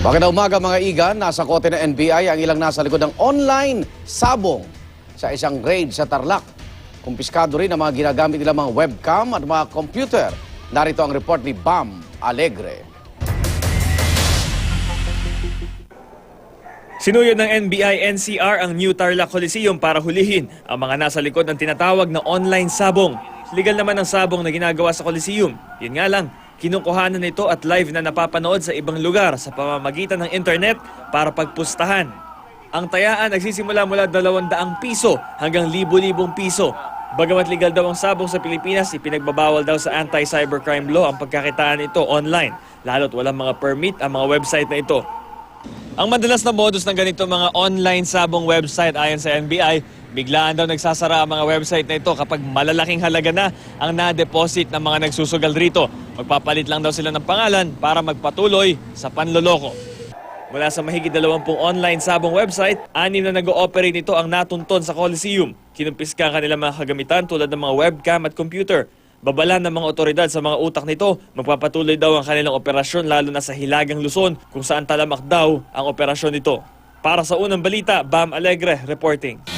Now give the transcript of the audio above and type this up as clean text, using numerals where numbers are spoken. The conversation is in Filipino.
Magandang umaga mga igan, nasa kote ng NBI ang ilang nasa likod ng online sabong sa isang grade sa Tarlac. Kumpiskado rin ang mga ginagamit nilang mga webcam at mga computer. Narito ang report ni Bam Alegre. Sinuyod ng NBI-NCR ang New Tarlac Coliseum para hulihin ang mga nasa likod ng tinatawag na online sabong. Legal naman ang sabong na ginagawa sa Coliseum. Yun nga lang, kinukuhanan nito at live na napapanood sa ibang lugar sa pamamagitan ng internet para pagpustahan. Ang tayaan nagsisimula mula 200 piso hanggang libo-libong piso. Bagamat legal daw ang sabong sa Pilipinas, ipinagbabawal daw sa anti-cybercrime law ang pagkakitaan ito online, lalo't walang mga permit ang mga website na ito. Ang madalas na modus ng ganito mga online sabong website ayon sa NBI, biglaan daw nagsasara ang mga website na ito kapag malalaking halaga na ang na-deposit ng mga nagsusugal rito. Magpapalit lang daw sila ng pangalan para magpatuloy sa panloloko. Mula sa mahigit 20 online sabong website, 6 na nag-ooperate nito ang natunton sa Coliseum. Kinumpiska ang kanilang mga kagamitan tulad ng mga webcam at computer. Babala ng mga otoridad sa mga utak nito, magpapatuloy daw ang kanilang operasyon lalo na sa Hilagang Luzon kung saan talamak daw ang operasyon nito. Para sa unang balita, Bam Alegre reporting.